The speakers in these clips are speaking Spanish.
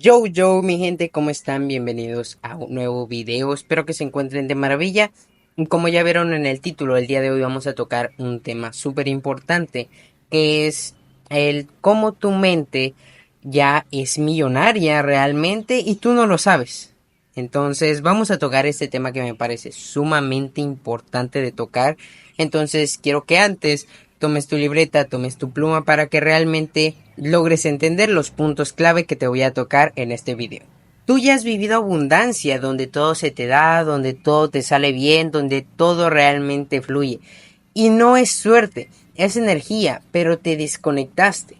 Mi gente, ¿cómo están? Bienvenidos a un nuevo video. Espero que se encuentren de maravilla. Como ya vieron en el título, el día de hoy vamos a tocar un tema súper importante, que es el cómo tu mente ya es millonaria realmente y tú no lo sabes. Entonces, vamos a tocar este tema que me parece sumamente importante de tocar. Entonces, quiero que antes tomes tu libreta, tomes tu pluma para que realmente logres entender los puntos clave que te voy a tocar en este video. Tú ya has vivido abundancia, donde todo se te da, donde todo te sale bien, donde todo realmente fluye. Y no es suerte, es energía, pero te desconectaste.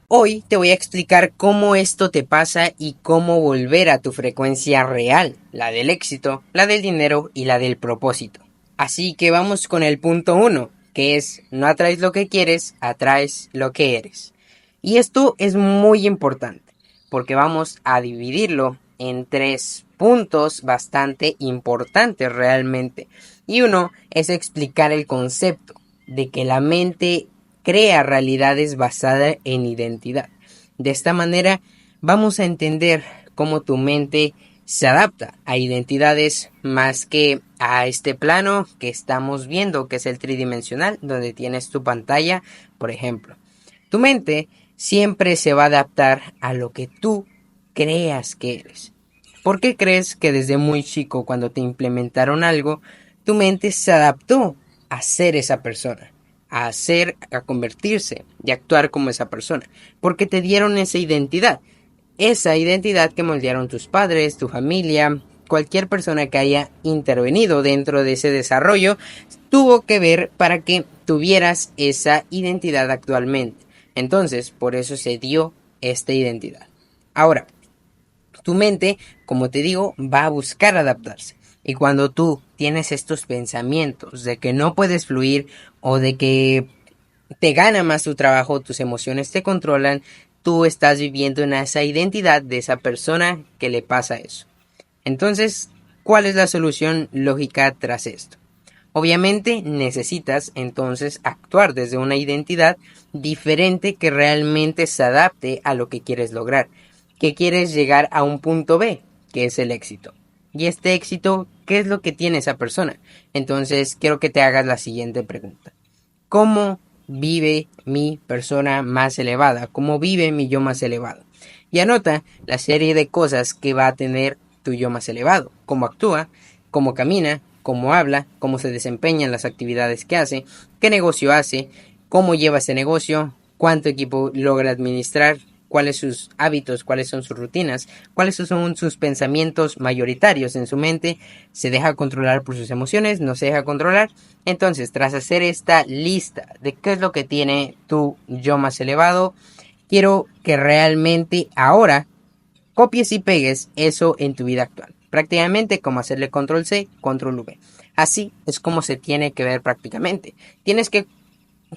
Hoy te voy a explicar cómo esto te pasa y cómo volver a tu frecuencia real, la del éxito, la del dinero y la del propósito. Así que vamos con el punto uno, que es no atraes lo que quieres, atraes lo que eres. Y esto es muy importante, porque vamos a dividirlo en tres puntos bastante importantes realmente. Y uno es explicar el concepto de que la mente crea realidades basadas en identidad. De esta manera vamos a entender cómo tu mente se adapta a identidades más que a este plano que estamos viendo, que es el tridimensional, donde tienes tu pantalla, por ejemplo. Tu mente siempre se va a adaptar a lo que tú creas que eres. ¿Por qué crees que desde muy chico, cuando te implementaron algo, tu mente se adaptó a ser esa persona? A convertirse y actuar como esa persona? Porque te dieron esa identidad que moldearon tus padres, tu familia, cualquier persona que haya intervenido dentro de ese desarrollo, tuvo que ver para que tuvieras esa identidad actualmente. Entonces, por eso se dio esta identidad. Ahora, tu mente, como te digo, va a buscar adaptarse. Y cuando tú tienes estos pensamientos de que no puedes fluir o de que te gana más tu trabajo, tus emociones te controlan, tú estás viviendo en esa identidad de esa persona que le pasa eso. Entonces, ¿cuál es la solución lógica tras esto? Obviamente necesitas entonces actuar desde una identidad diferente que realmente se adapte a lo que quieres lograr, que quieres llegar a un punto B, que es el éxito. Y este éxito, ¿qué es lo que tiene esa persona? Entonces quiero que te hagas la siguiente pregunta. ¿Cómo vive mi persona más elevada? ¿Cómo vive mi yo más elevado? Y anota la serie de cosas que va a tener tu yo más elevado. Cómo actúa, cómo camina, cómo habla, cómo se desempeña en las actividades que hace, qué negocio hace, cómo lleva ese negocio, cuánto equipo logra administrar, cuáles son sus hábitos, cuáles son sus rutinas, cuáles son sus pensamientos mayoritarios en su mente, se deja controlar por sus emociones, no se deja controlar. Entonces, tras hacer esta lista de qué es lo que tiene tu yo más elevado, quiero que realmente ahora copies y pegues eso en tu vida actual. Prácticamente como hacerle control C, control V. Así es como se tiene que ver prácticamente. Tienes que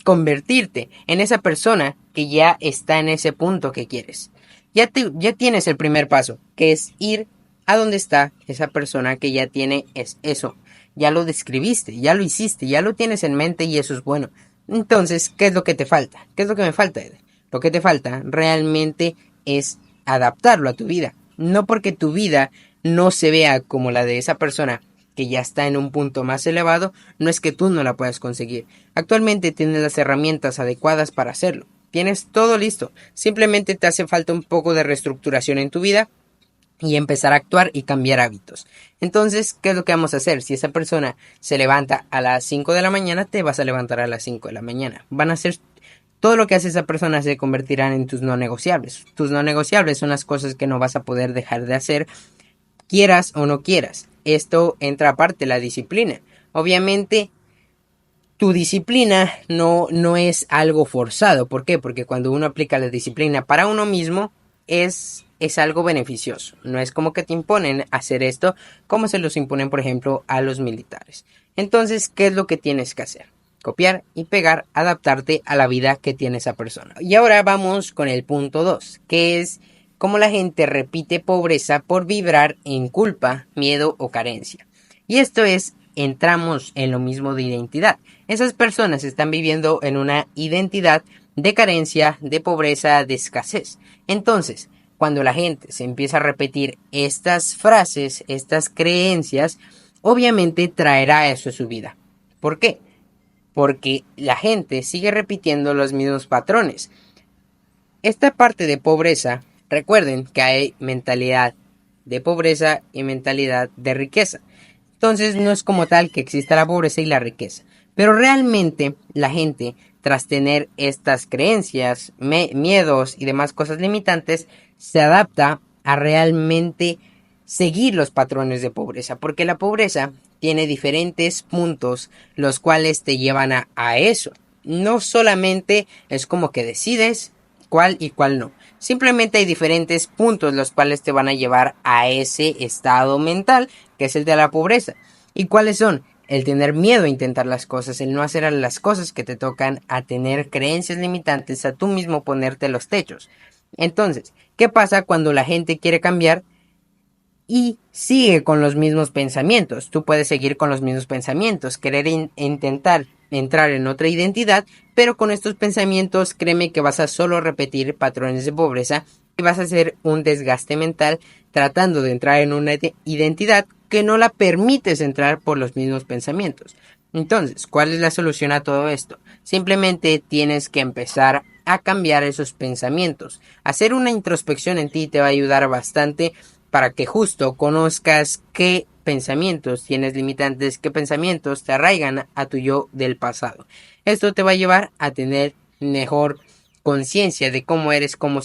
convertirte en esa persona que ya está en ese punto que quieres. Ya tienes el primer paso, que es ir a donde está esa persona que ya tiene eso. Ya lo describiste, ya lo hiciste, ya lo tienes en mente y eso es bueno. Entonces, ¿qué es lo que te falta? ¿Qué es lo que me falta, Eder? Lo que te falta realmente es adaptarlo a tu vida. No porque tu vida no se vea como la de esa persona que ya está en un punto más elevado, no es que tú no la puedas conseguir. Actualmente tienes las herramientas adecuadas para hacerlo. Tienes todo listo. Simplemente te hace falta un poco de reestructuración en tu vida y empezar a actuar y cambiar hábitos. Entonces, ¿qué es lo que vamos a hacer? Si esa persona se levanta a las 5 de la mañana, te vas a levantar a las 5 de la mañana. Van a ser todo lo que hace esa persona se convertirán en tus no negociables. Tus no negociables son las cosas que no vas a poder dejar de hacer, quieras o no quieras. Esto entra aparte la disciplina. Obviamente tu disciplina no es algo forzado. ¿Por qué? Porque cuando uno aplica la disciplina para uno mismo es algo beneficioso. No es como que te imponen hacer esto como se los imponen, por ejemplo, a los militares. Entonces, ¿qué es lo que tienes que hacer? Copiar y pegar, adaptarte a la vida que tiene esa persona. Y ahora vamos con el punto 2, que es cómo la gente repite pobreza por vibrar en culpa, miedo o carencia. Y esto es, entramos en lo mismo de identidad. Esas personas están viviendo en una identidad de carencia, de pobreza, de escasez. Entonces, cuando la gente se empieza a repetir estas frases, estas creencias, obviamente traerá eso a su vida. ¿Por qué? Porque la gente sigue repitiendo los mismos patrones. Esta parte de pobreza, recuerden que hay mentalidad de pobreza y mentalidad de riqueza. Entonces no es como tal que exista la pobreza y la riqueza. Pero realmente la gente, tras tener estas creencias, miedos y demás cosas limitantes, se adapta a realmente seguir los patrones de pobreza. Porque la pobreza tiene diferentes puntos los cuales te llevan a eso. No solamente es como que decides cuál y cuál no. Simplemente hay diferentes puntos los cuales te van a llevar a ese estado mental que es el de la pobreza. ¿Y cuáles son? El tener miedo a intentar las cosas, el no hacer las cosas que te tocan, a tener creencias limitantes, a tú mismo ponerte los techos. Entonces, ¿qué pasa cuando la gente quiere cambiar y sigue con los mismos pensamientos? Tú puedes seguir con los mismos pensamientos, querer intentar entrar en otra identidad, pero con estos pensamientos créeme que vas a solo repetir patrones de pobreza y vas a hacer un desgaste mental tratando de entrar en una identidad que no la permites entrar por los mismos pensamientos. Entonces, ¿cuál es la solución a todo esto? Simplemente tienes que empezar a cambiar esos pensamientos. Hacer una introspección en ti te va a ayudar bastante para que justo conozcas qué pensamientos tienes limitantes, qué pensamientos te arraigan a tu yo del pasado. Esto te va a llevar a tener mejor conciencia de cómo eres, cómo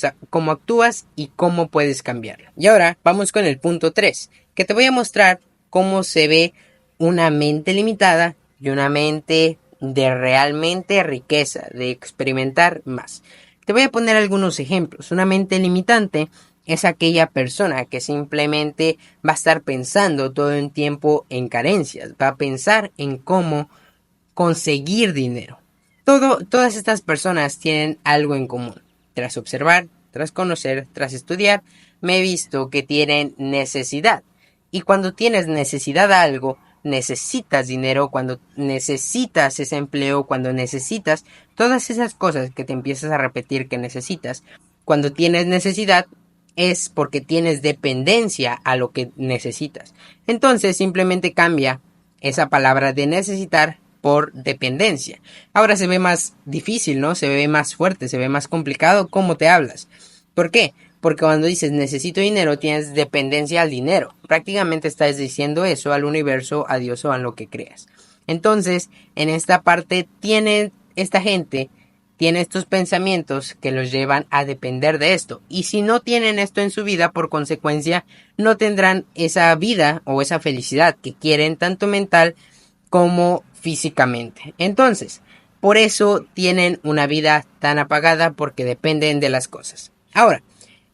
actúas y cómo puedes cambiarlo. Y ahora vamos con el punto 3, que te voy a mostrar cómo se ve una mente limitada y una mente de realmente riqueza, de experimentar más. Te voy a poner algunos ejemplos. Una mente limitante es aquella persona que simplemente va a estar pensando todo el tiempo en carencias, va a pensar en cómo conseguir dinero. Todas estas personas tienen algo en común. Tras observar, tras conocer, tras estudiar, me he visto que tienen necesidad. Y cuando tienes necesidad de algo, necesitas dinero, cuando necesitas ese empleo, cuando necesitas todas esas cosas que te empiezas a repetir que necesitas, cuando tienes necesidad es porque tienes dependencia a lo que necesitas. Entonces simplemente cambia esa palabra de necesitar por dependencia. Ahora se ve más difícil, ¿no? Se ve más fuerte, se ve más complicado cómo te hablas. ¿Por qué? Porque cuando dices necesito dinero, tienes dependencia al dinero. Prácticamente estás diciendo eso al universo, a Dios o a lo que creas. Entonces, en esta parte esta gente tiene estos pensamientos que los llevan a depender de esto. Y si no tienen esto en su vida, por consecuencia, no tendrán esa vida o esa felicidad que quieren tanto mental como físicamente. Entonces, por eso tienen una vida tan apagada porque dependen de las cosas. Ahora,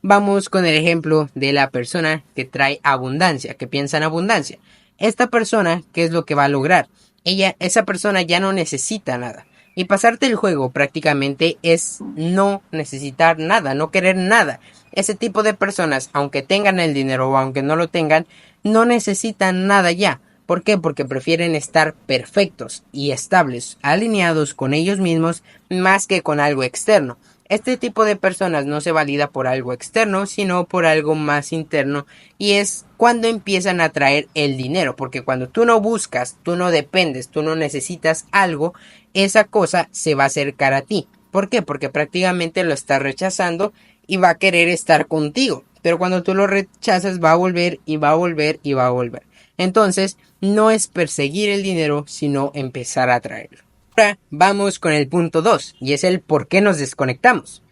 vamos con el ejemplo de la persona que trae abundancia, que piensa en abundancia. Esta persona, ¿qué es lo que va a lograr? Esa persona ya no necesita nada. Y pasarte el juego prácticamente es no necesitar nada, no querer nada. Ese tipo de personas, aunque tengan el dinero o aunque no lo tengan, no necesitan nada ya. ¿Por qué? Porque prefieren estar perfectos y estables, alineados con ellos mismos más que con algo externo. Este tipo de personas no se valida por algo externo, sino por algo más interno, y es cuando empiezan a traer el dinero, porque cuando tú no buscas, tú no dependes, tú no necesitas algo, esa cosa se va a acercar a ti. ¿Por qué? Porque prácticamente lo estás rechazando y va a querer estar contigo, pero cuando tú lo rechazas va a volver y va a volver y va a volver. Entonces, no es perseguir el dinero, sino empezar a traerlo. Ahora vamos con el punto 2 y es el por qué nos desconectamos.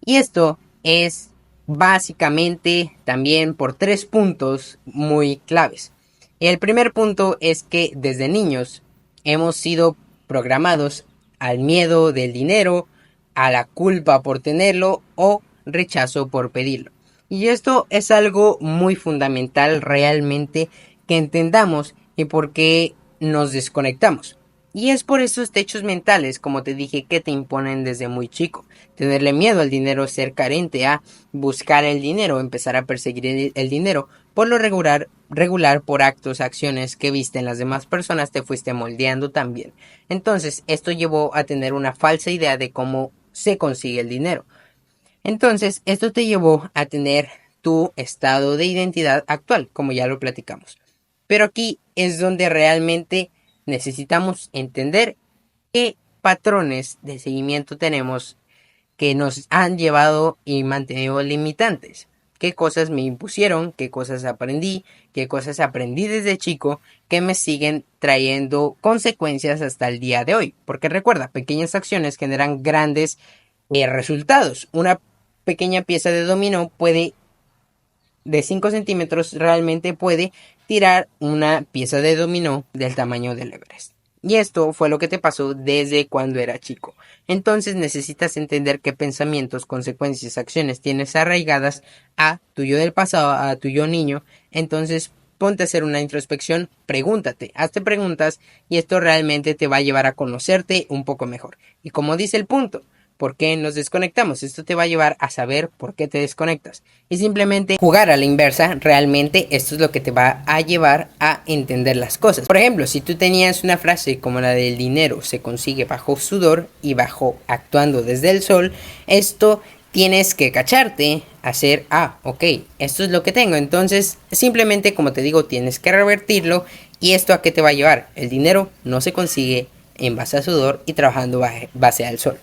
Y esto es básicamente también por 3 puntos muy claves. El primer punto es que desde niños hemos sido programados al miedo del dinero, a la culpa por tenerlo o rechazo por pedirlo. Y esto es algo muy fundamental realmente que entendamos y por qué nos desconectamos. Y es por esos techos mentales, como te dije, que te imponen desde muy chico. Tenerle miedo al dinero, ser carente a buscar el dinero, empezar a perseguir el dinero. Por lo regular por actos, acciones que viste en las demás personas, te fuiste moldeando también. Entonces, esto llevó a tener una falsa idea de cómo se consigue el dinero. Entonces, esto te llevó a tener tu estado de identidad actual, como ya lo platicamos. Pero aquí es donde realmente necesitamos entender qué patrones de seguimiento tenemos que nos han llevado y mantenido limitantes. Qué cosas me impusieron, qué cosas aprendí, qué cosas aprendí desde chico que me siguen trayendo consecuencias hasta el día de hoy. Porque recuerda, pequeñas acciones generan grandes resultados. Una pequeña pieza de dominó puede, de 5 centímetros, realmente puede tirar una pieza de dominó del tamaño del Everest. Y esto fue lo que te pasó desde cuando era chico. Entonces necesitas entender qué pensamientos, consecuencias, acciones tienes arraigadas a tu yo del pasado, a tu yo niño. Entonces ponte a hacer una introspección, pregúntate, hazte preguntas y esto realmente te va a llevar a conocerte un poco mejor. Y como dice el punto, ¿por qué nos desconectamos? Esto te va a llevar a saber por qué te desconectas. Y simplemente jugar a la inversa, realmente esto es lo que te va a llevar a entender las cosas. Por ejemplo, si tú tenías una frase como la del dinero se consigue bajo sudor y bajo actuando desde el sol, esto tienes que cacharte, hacer, ok, esto es lo que tengo. Entonces, simplemente, como te digo, tienes que revertirlo. ¿Y esto a qué te va a llevar? El dinero no se consigue en base a sudor y trabajando base al sol.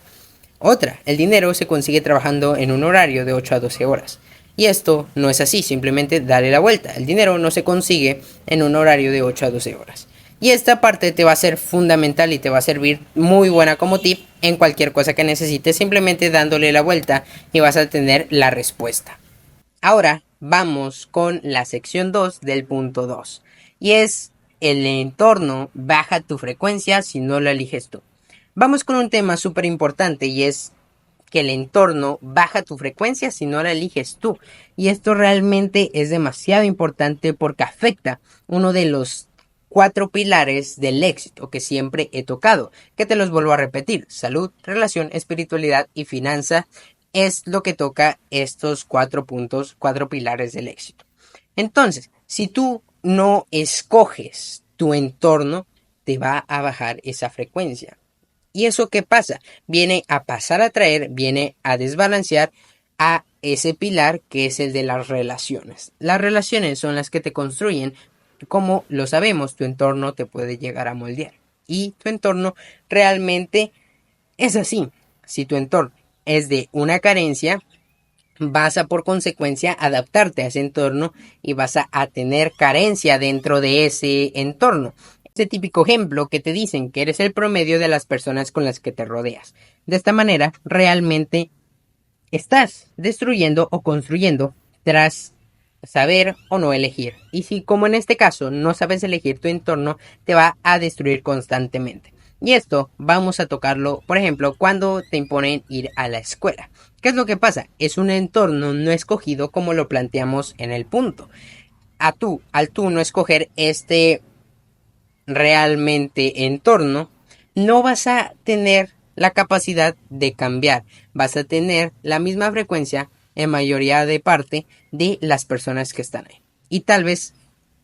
Otra, el dinero se consigue trabajando en un horario de 8 a 12 horas. Y esto no es así, simplemente dale la vuelta. El dinero no se consigue en un horario de 8 a 12 horas. Y esta parte te va a ser fundamental y te va a servir muy buena como tip en cualquier cosa que necesites, simplemente dándole la vuelta y vas a tener la respuesta. Ahora vamos con la sección 2 del punto 2. Y es el entorno baja tu frecuencia si no lo eliges tú. Vamos con un tema súper importante y es que el entorno baja tu frecuencia si no la eliges tú. Y esto realmente es demasiado importante porque afecta uno de los 4 pilares del éxito que siempre he tocado, que te los vuelvo a repetir: salud, relación, espiritualidad y finanza. Es lo que toca estos 4 puntos, 4 pilares del éxito. Entonces, si tú no escoges tu entorno, te va a bajar esa frecuencia. ¿Y eso qué pasa? Viene a pasar a traer, viene a desbalancear a ese pilar que es el de las relaciones. Las relaciones son las que te construyen. Como lo sabemos, tu entorno te puede llegar a moldear. Y tu entorno realmente es así. Si tu entorno es de una carencia, vas a por consecuencia adaptarte a ese entorno y vas a tener carencia dentro de ese entorno. Ese típico ejemplo que te dicen que eres el promedio de las personas con las que te rodeas. De esta manera, realmente estás destruyendo o construyendo tras saber o no elegir. Y si, como en este caso, no sabes elegir tu entorno, te va a destruir constantemente. Y esto vamos a tocarlo, por ejemplo, cuando te imponen ir a la escuela. ¿Qué es lo que pasa? Es un entorno no escogido como lo planteamos en el punto. Al tú no escoger este realmente entorno, no vas a tener la capacidad de cambiar. Vas a tener la misma frecuencia en mayoría de parte de las personas que están ahí. Y tal vez,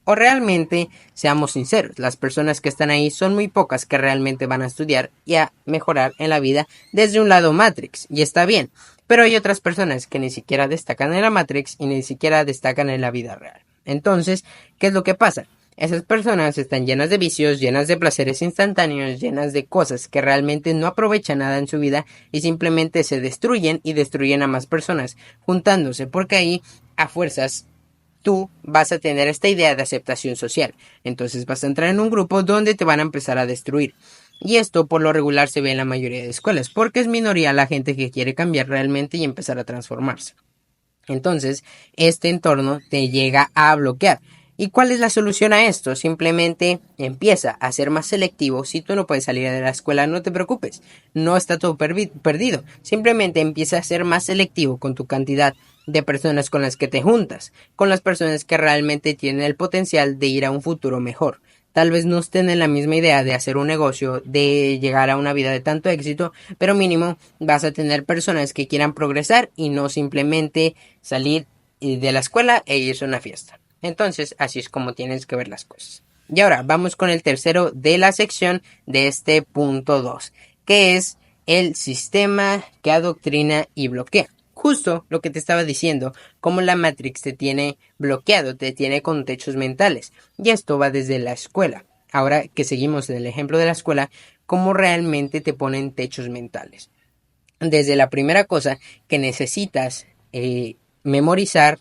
o realmente, seamos sinceros, las personas que están ahí son muy pocas que realmente van a estudiar y a mejorar en la vida desde un lado Matrix. Y está bien. Pero hay otras personas que ni siquiera destacan en la Matrix y ni siquiera destacan en la vida real. Entonces, ¿qué es lo que pasa? Esas personas están llenas de vicios, llenas de placeres instantáneos, llenas de cosas que realmente no aprovechan nada en su vida y simplemente se destruyen y destruyen a más personas, juntándose, porque ahí, a fuerzas, tú vas a tener esta idea de aceptación social. Entonces vas a entrar en un grupo donde te van a empezar a destruir. Y esto por lo regular se ve en la mayoría de escuelas, porque es minoría la gente que quiere cambiar realmente y empezar a transformarse. Entonces, este entorno te llega a bloquear. ¿Y cuál es la solución a esto? Simplemente empieza a ser más selectivo. Si tú no puedes salir de la escuela, no te preocupes. No está todo perdido. Simplemente empieza a ser más selectivo con tu cantidad de personas con las que te juntas. Con las personas que realmente tienen el potencial de ir a un futuro mejor. Tal vez no estén en la misma idea de hacer un negocio, de llegar a una vida de tanto éxito, pero mínimo vas a tener personas que quieran progresar y no simplemente salir de la escuela e irse a una fiesta. Entonces, así es como tienes que ver las cosas. Y ahora vamos con el tercero de la sección de este punto 2, que es el sistema que adoctrina y bloquea. justo lo que te estaba diciendo, como la Matrix te tiene bloqueado, te tiene con techos mentales. Y esto va desde la escuela. Ahora que seguimos en el ejemplo de la escuela, ¿cómo realmente te ponen techos mentales? Desde la primera cosa que necesitas memorizar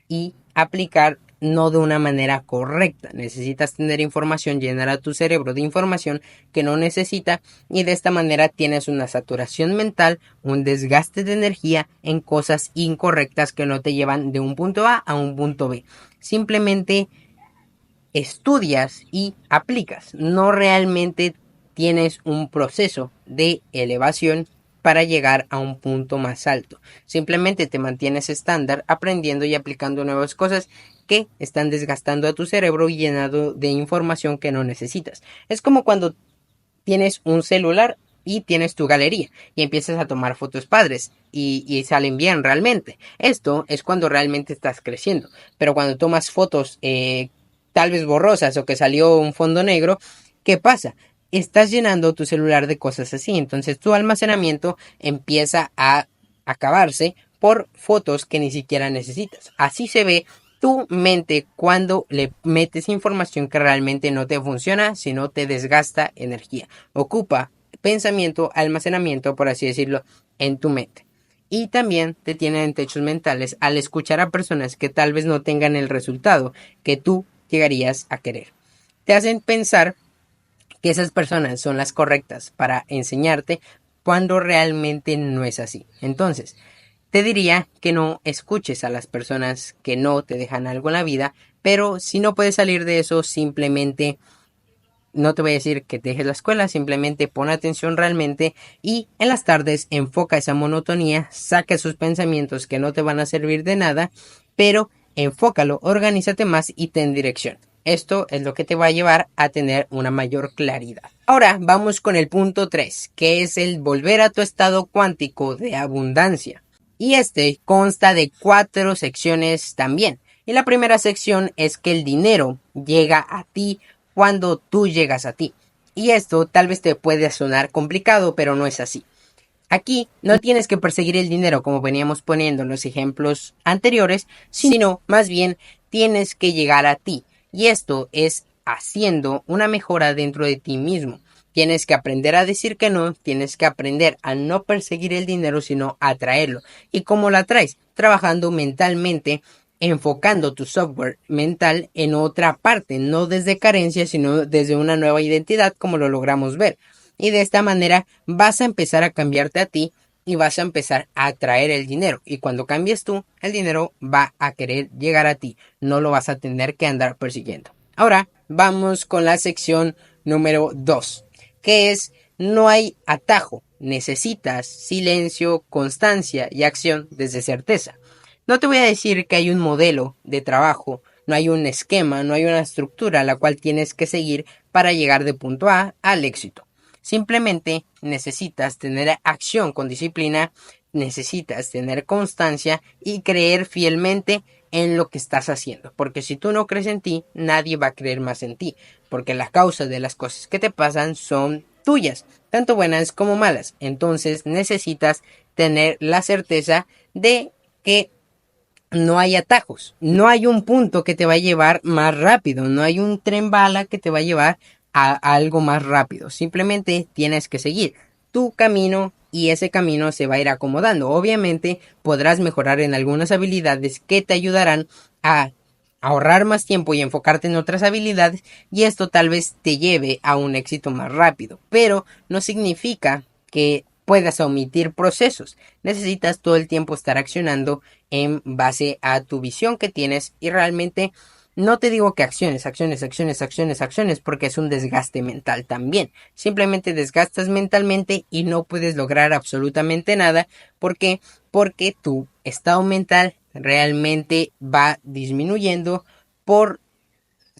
y aplicar no de una manera correcta. Necesitas tener información, llenar a tu cerebro de información que no necesita y de esta manera tienes una saturación mental, un desgaste de energía en cosas incorrectas que no te llevan de un punto A un punto B. Simplemente estudias y aplicas, no realmente tienes un proceso de elevación para llegar a un punto más alto. Simplemente te mantienes estándar aprendiendo y aplicando nuevas cosas que están desgastando a tu cerebro y llenado de información que no necesitas. Es como cuando tienes un celular y tienes tu galería y empiezas a tomar fotos padres y salen bien realmente. Esto es cuando realmente estás creciendo. Pero cuando tomas fotos tal vez borrosas o que salió un fondo negro, ¿qué pasa? Estás llenando tu celular de cosas así. Entonces tu almacenamiento empieza a acabarse por fotos que ni siquiera necesitas. Así se ve tu mente cuando le metes información que realmente no te funciona, sino te desgasta energía. Ocupa pensamiento, almacenamiento, por así decirlo, en tu mente. Y también te tienen en techos mentales al escuchar a personas que tal vez no tengan el resultado que tú llegarías a querer. Te hacen pensar que esas personas son las correctas para enseñarte cuando realmente no es así. Entonces, te diría que no escuches a las personas que no te dejan algo en la vida, pero si no puedes salir de eso, simplemente no te voy a decir que dejes la escuela, simplemente pon atención realmente y en las tardes enfoca esa monotonía, saca esos pensamientos que no te van a servir de nada, pero enfócalo, organízate más y ten dirección. Esto es lo que te va a llevar a tener una mayor claridad. Ahora vamos con el punto 3, que es el volver a tu estado cuántico de abundancia. Y este consta de 4 secciones también. Y la primera sección es que el dinero llega a ti cuando tú llegas a ti. Y esto tal vez te puede sonar complicado, pero no es así. Aquí no tienes que perseguir el dinero como veníamos poniendo en los ejemplos anteriores, sino más bien tienes que llegar a ti. Y esto es haciendo una mejora dentro de ti mismo. Tienes que aprender a decir que no, tienes que aprender a no perseguir el dinero, sino a atraerlo. ¿Y cómo lo atraes? Trabajando mentalmente, enfocando tu software mental en otra parte, no desde carencia, sino desde una nueva identidad, como lo logramos ver. Y de esta manera vas a empezar a cambiarte a ti y vas a empezar a atraer el dinero. Y cuando cambies tú, el dinero va a querer llegar a ti. No lo vas a tener que andar persiguiendo. Ahora vamos con la sección número 2, que es no hay atajo. Necesitas silencio, constancia y acción desde certeza. No te voy a decir que hay un modelo de trabajo, no hay un esquema, no hay una estructura a la cual tienes que seguir para llegar de punto A al éxito. Simplemente necesitas tener acción con disciplina, necesitas tener constancia y creer fielmente en lo que estás haciendo. Porque si tú no crees en ti, nadie va a creer más en ti. Porque la causa de las cosas que te pasan son tuyas, tanto buenas como malas. Entonces necesitas tener la certeza de que no hay atajos, no hay un punto que te va a llevar más rápido, no hay un tren bala que te va a llevar a algo más rápido. Simplemente tienes que seguir tu camino y ese camino se va a ir acomodando. Obviamente podrás mejorar en algunas habilidades que te ayudarán a ahorrar más tiempo y enfocarte en otras habilidades y esto tal vez te lleve a un éxito más rápido, pero no significa que puedas omitir procesos. Necesitas todo el tiempo estar accionando en base a tu visión que tienes y realmente no te digo que acciones, porque es un desgaste mental también. Simplemente desgastas mentalmente y no puedes lograr absolutamente nada. ¿Por qué? Porque tu estado mental realmente va disminuyendo por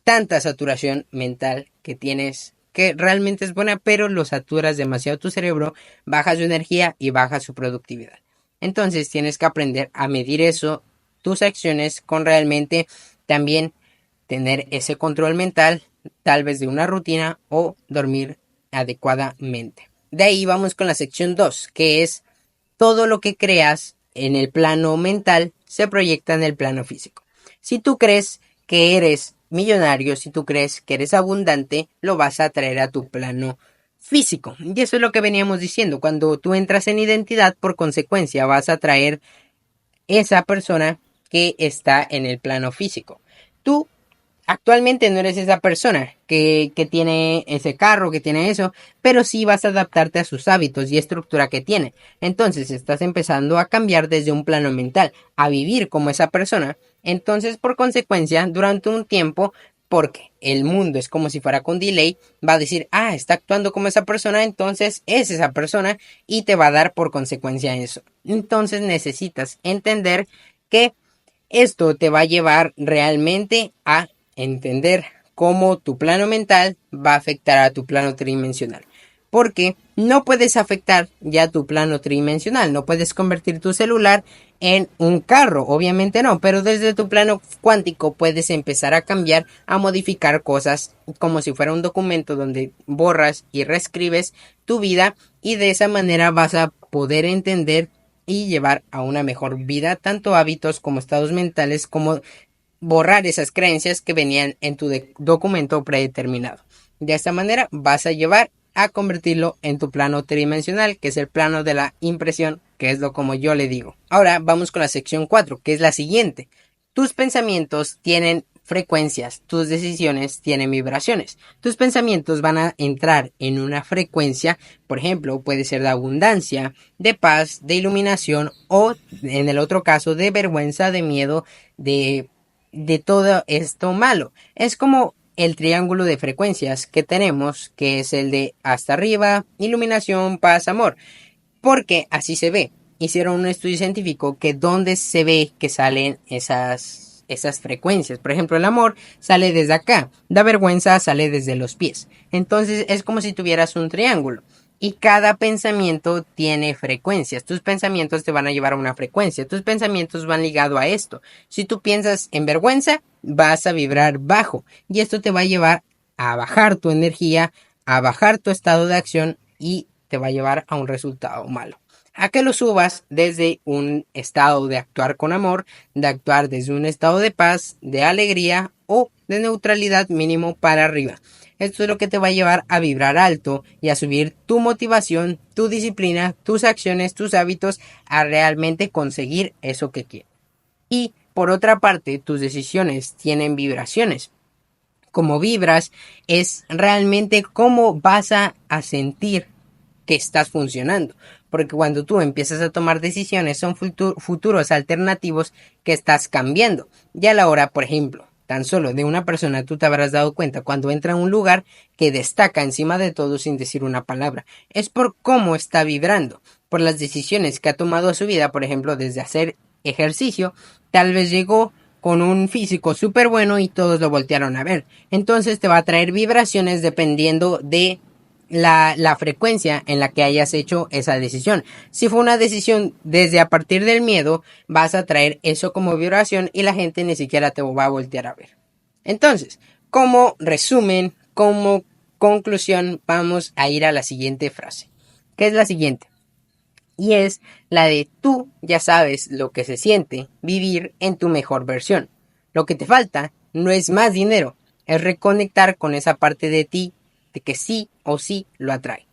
tanta saturación mental que tienes, que realmente es buena, pero lo saturas demasiado tu cerebro, baja su energía y baja su productividad. Entonces tienes que aprender a medir eso, tus acciones, con realmente también tener ese control mental, tal vez de una rutina o dormir adecuadamente. De ahí vamos con la sección 2, que es todo lo que creas en el plano mental se proyecta en el plano físico. Si tú crees que eres millonario, si tú crees que eres abundante, lo vas a traer a tu plano físico. Y eso es lo que veníamos diciendo. Cuando tú entras en identidad, por consecuencia, vas a traer esa persona que está en el plano físico. Tú actualmente no eres esa persona que tiene ese carro, que tiene eso, pero sí vas a adaptarte a sus hábitos y estructura que tiene. Entonces estás empezando a cambiar desde un plano mental, a vivir como esa persona. Entonces, por consecuencia, durante un tiempo, porque el mundo es como si fuera con delay, va a decir, ah, está actuando como esa persona, entonces es esa persona y te va a dar por consecuencia eso. Entonces necesitas entender que esto te va a llevar realmente a entender cómo tu plano mental va a afectar a tu plano tridimensional. Porque no puedes afectar ya tu plano tridimensional, no puedes convertir tu celular en un carro, obviamente no, pero desde tu plano cuántico puedes empezar a cambiar, a modificar cosas como si fuera un documento donde borras y reescribes tu vida y de esa manera vas a poder entender y llevar a una mejor vida, tanto hábitos como estados mentales, como borrar esas creencias que venían en tu documento predeterminado. De esta manera vas a llevar a convertirlo en tu plano tridimensional, que es el plano de la impresión, que es lo como yo le digo. Ahora vamos con la sección 4, que es la siguiente. Tus pensamientos tienen frecuencias, tus decisiones tienen vibraciones. Tus pensamientos van a entrar en una frecuencia, por ejemplo, puede ser de abundancia, de paz, de iluminación o en el otro caso de vergüenza, de miedo, de todo esto malo. Es como el triángulo de frecuencias que tenemos, que es el de hasta arriba, iluminación, paz, amor, porque así se ve. Hicieron un estudio científico que donde se ve que salen esas frecuencias. Por ejemplo, el amor sale desde acá, la vergüenza sale desde los pies. Entonces es como si tuvieras un triángulo. Y cada pensamiento tiene frecuencias. Tus pensamientos te van a llevar a una frecuencia. Tus pensamientos van ligados a esto. Si tú piensas en vergüenza, vas a vibrar bajo. Y esto te va a llevar a bajar tu energía, a bajar tu estado de acción y te va a llevar a un resultado malo. A que lo subas desde un estado de actuar con amor, de actuar desde un estado de paz, de alegría o de neutralidad mínimo para arriba. Esto es lo que te va a llevar a vibrar alto y a subir tu motivación, tu disciplina, tus acciones, tus hábitos a realmente conseguir eso que quieres. Y por otra parte, tus decisiones tienen vibraciones. Como vibras es realmente cómo vas a sentir que estás funcionando. Porque cuando tú empiezas a tomar decisiones son futuros alternativos que estás cambiando. Ya a la hora, por ejemplo, tan solo de una persona tú te habrás dado cuenta cuando entra a un lugar que destaca encima de todo sin decir una palabra. Es por cómo está vibrando, por las decisiones que ha tomado a su vida, por ejemplo, desde hacer ejercicio, tal vez llegó con un físico súper bueno y todos lo voltearon a ver. Entonces te va a traer vibraciones dependiendo de la frecuencia en la que hayas hecho esa decisión. Si fue una decisión desde a partir del miedo, vas a traer eso como vibración y la gente ni siquiera te va a voltear a ver. Entonces, como resumen, como conclusión, vamos a ir a la siguiente frase, que es la siguiente. Y es la de tú ya sabes lo que se siente vivir en tu mejor versión. Lo que te falta no es más dinero, es reconectar con esa parte de ti de que sí o sí lo atrae.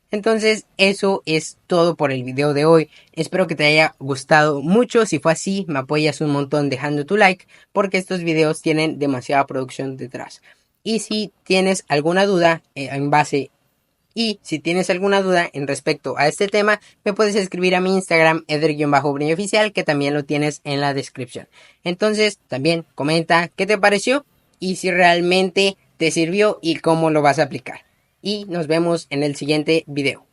Entonces eso es todo por el video de hoy. Espero que te haya gustado mucho. Si fue así, me apoyas un montón dejando tu like porque estos videos tienen demasiada producción detrás. Y si tienes alguna duda y si tienes alguna duda en respecto a este tema, me puedes escribir a mi Instagram, eder-oficial, que también lo tienes en la descripción. Entonces, también comenta qué te pareció y si realmente te sirvió y cómo lo vas a aplicar. Y nos vemos en el siguiente video.